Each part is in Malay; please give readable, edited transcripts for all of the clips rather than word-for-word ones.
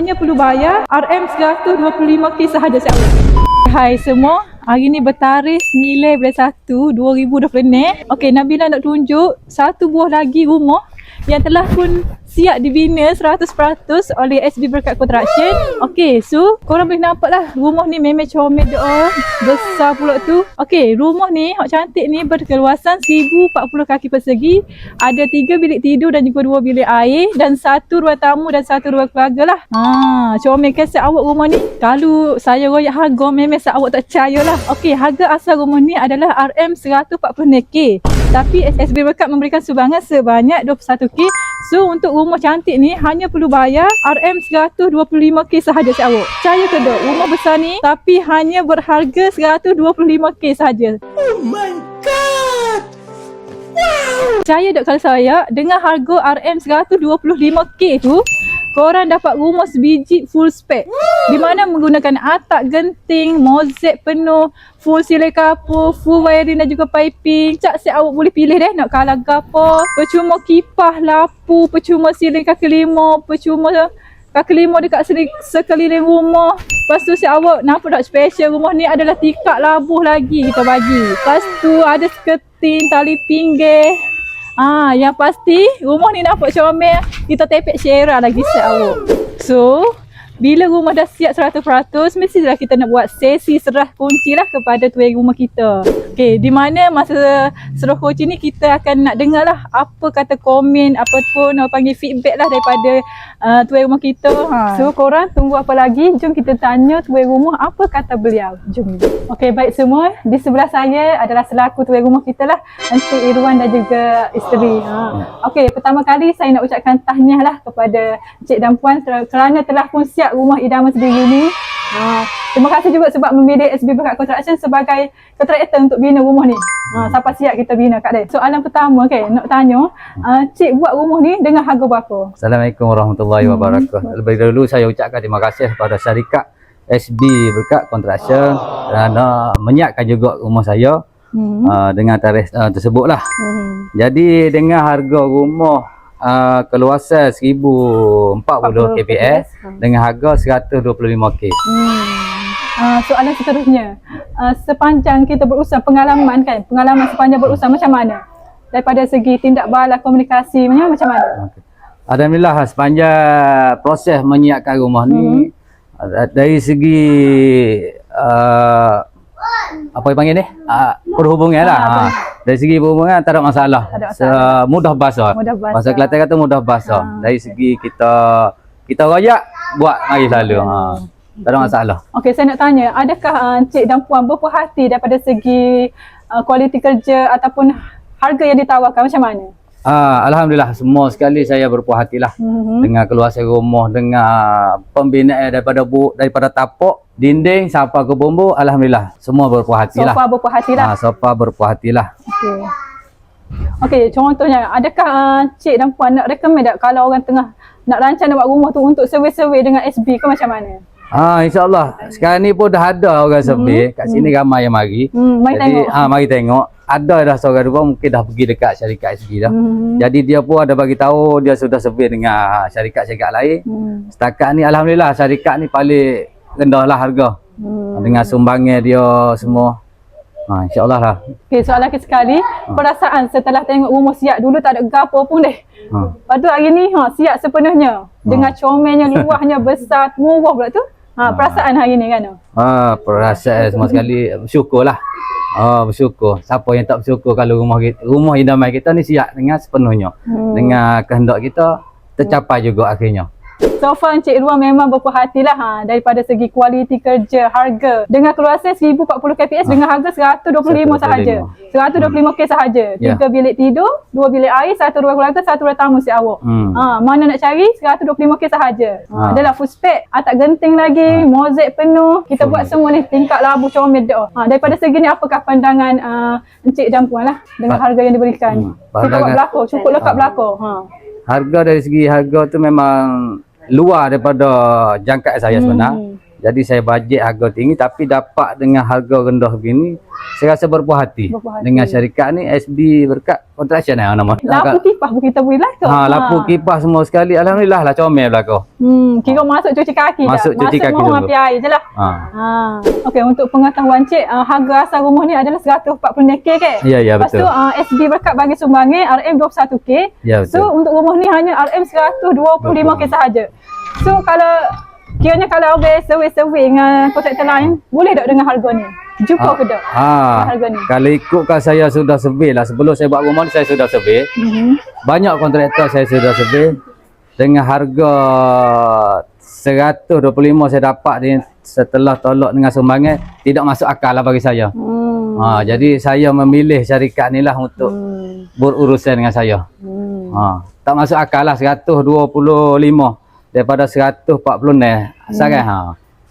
Hanya perlu bayar RM125K sahaja siapa. Hai semua, hari ni bertarikh 9/1/2020. Okey, Nabila nak tunjuk satu buah lagi rumah yang telah pun siap dibina 100% oleh SB Berkat Construction. Okey, so korang boleh nampak lah rumah ni memang comel dah. Besar pula tu. Okey, rumah ni hak cantik ni berkeluasan 1040 kaki persegi. Ada 3 bilik tidur dan juga 2 bilik air dan 1 ruang tamu dan 1 ruang keluarga lah. Comel kasih awak rumah ni. Kalau saya royak harga memang awak tak percaya lah. Okey, harga asal rumah ni adalah RM140K. Tapi SB Berkat memberikan sumbangan sebanyak 21K. So untuk rumah cantik ni hanya perlu bayar RM125K sahaja si awak. Percaya ke tak? Rumah besar ni tapi hanya berharga 125K sahaja. Oh my god! Wow! Percaya tak kalau saya dengan harga RM125K tu korang dapat rumah sebiji full spec. Di mana menggunakan atap genting, mozaik penuh, full silai kapur, full wiring dan juga piping. Cak si awak boleh pilih deh nak kalah gapo. Percuma kipas, lampu, percuma siling kaki lima, percuma kaki lima dekat sekeliling rumah. Lepas tu si awak nampak tak special rumah ni adalah tikar labuh lagi kita bagi. Lepas tu ada skirting, tali pinggir. Yang pasti rumah ni nampak comel. Kita tepek syera lagi set awak. So, bila rumah dah siap 100%, mestilah kita nak buat sesi serah kunci lah kepada tuan rumah kita. Okey, di mana masa serah kunci ni kita akan nak dengar lah apa kata komen, apa pun panggil feedback lah daripada tuan rumah kita. So, korang tunggu apa lagi? Jom kita tanya tuan rumah apa kata beliau. Jom. Okey, baik semua. Di sebelah saya adalah selaku tuan rumah kita lah, Encik Irwan dan juga isteri. Okey, pertama kali saya nak ucapkan tahniah lah kepada Encik dan Puan kerana telah pun siap rumah idaman sendiri ni. Terima kasih juga sebab memilih SB Berkat Construction sebagai kontraktor untuk bina rumah ni. Siapa siap kita bina kat dia. Soalan pertama nak tanya, Cik buat rumah ni dengan harga berapa? Assalamualaikum warahmatullahi wabarakatuh. Lebih dahulu saya ucapkan terima kasih kepada syarikat SB Berkat Construction kerana menyiapkan juga rumah saya dengan tarikh tersebut lah. Jadi dengan harga rumah keluasan 1040 kps dengan harga 125K. Soalan seterusnya, sepanjang kita berusaha pengalaman sepanjang berusaha macam mana? Daripada segi tindak bala komunikasi macam mana? Alhamdulillah sepanjang proses menyiapkan rumah ni dari segi apa yang panggil ni? Perhubungan lah. Dari segi perhubungan tak ada masalah. Mudah basuh. Bahasa Kelantan kata mudah basuh. Dari segi kita royak buat mari lalu. Tak ada masalah. Okey, saya nak tanya, adakah Encik dan Puan berpuas hati daripada segi kualiti kerja ataupun harga yang ditawarkan macam mana? Alhamdulillah semua sekali saya berpuas hatilah dengan keluasan rumah, dengan pembinaan daripada tapak, dinding sampai ke bumbu. Alhamdulillah semua berpuas hatilah. Sofa berpuas hatilah. Sofa berpuas hatilah. Okey, contohnya adakah Cik dan Puan nak recommend tak kalau orang tengah nak rancang nak buat rumah tu untuk survey-survey dengan SB ke macam mana? InsyaAllah sekarang ni pun dah ada orang survey kat sini, ramai yang mari. Jadi mari tengok. Ada dah seorang dua mungkin dah pergi dekat syarikat SB dah. Jadi dia pun ada bagi tahu dia sudah survey dengan syarikat-syarikat lain. Setakat ni alhamdulillah syarikat ni paling rendah lah harga. Dengan sumbangan dia semua. InsyaAllah lah. Okey, soalan lagi sekali, perasaan setelah tengok rumah siap, dulu tak ada gapo pun deh. Lepas tu hari ni siap sepenuhnya. Dengan comelnya, luahnya besar, murah pula tu. Perasaan hari ni kan? Perasaan semua sekali bersyukurlah. Bersyukur. Siapa yang tak bersyukur kalau rumah idaman kita ni siap dengan sepenuhnya. Dengan kehendak kita tercapai juga akhirnya. So far Encik Irwan memang berpuas hatilah daripada segi kualiti kerja, harga. Dengan keluasan 1040 kps dengan harga 125 sahaja. 125K sahaja. 3 bilik tidur, 2 bilik air, 1 ruang keluarga, 1 ruang tamu si awak. Mana nak cari 125K sahaja. Adalah full spec, atap genting lagi, mozaik penuh. Kita buat semua ni tingkat labu comel dah. Daripada segi ni apakah pandangan Encik dan Puan lah dengan harga yang diberikan? Cukup lekat belakang. Harga dari segi harga tu memang luar daripada jangkaan saya sebenarnya. Jadi saya bajet harga tinggi tapi dapat dengan harga rendah begini, saya rasa berpuas hati. Dengan syarikat ni SB Berkat Construction nama. Lapu kipas pun kita boleh lah ke? Lapu kipas semua sekali. Alhamdulillah lah comel belakang. Kira masuk cuci kaki Masuk dah. cuci kaki Masuk dulu. api air je lah. Okey, untuk pengetahuan cik, harga asal rumah ni adalah 140k ke? Ya, Lepas betul. tu SB Berkat bagi sumbangan RM 21k. Ya, betul. So untuk rumah ni hanya RM 125k sahaja. So kiranya kalau survey dengan kontraktor lain, boleh tak dengan harga ni? Jumpa ke tak? Harga ni. Kalau ikutkan saya sudah survey lah. Sebelum saya buat rumah ni saya sudah survey. Banyak kontraktor saya sudah survey. Dengan harga 125 saya dapat ni setelah tolak dengan sumbangan, tidak masuk akal lah bagi saya. Jadi saya memilih syarikat ni lah untuk berurusan dengan saya. Tak masuk akal lah 125 daripada 140 ni. Sangat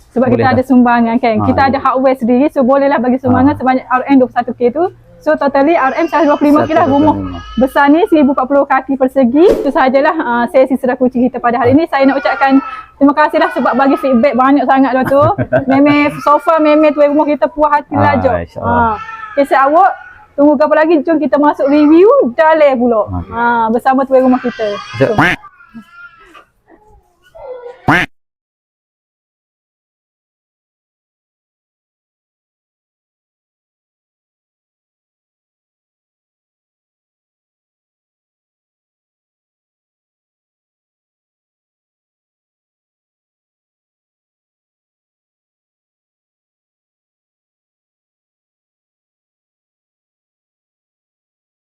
sebab boleh kita ada sumbangan kan. Kita ada hardware sendiri, so bolehlah bagi sumbangan sebanyak RM 21k tu. So totally RM 125k lah rumah besar ni, 1040 kaki persegi. Itu sahajalah sesi Sedar Kunci kita pada hari ini. Saya nak ucapkan terima kasih lah sebab bagi feedback banyak sangat dah tu. Memang sofa memang tuan rumah kita puas hati lah Jom. Kisah awak tunggu apa lagi, jom kita masuk review Daleh pula. Bersama tuan rumah kita.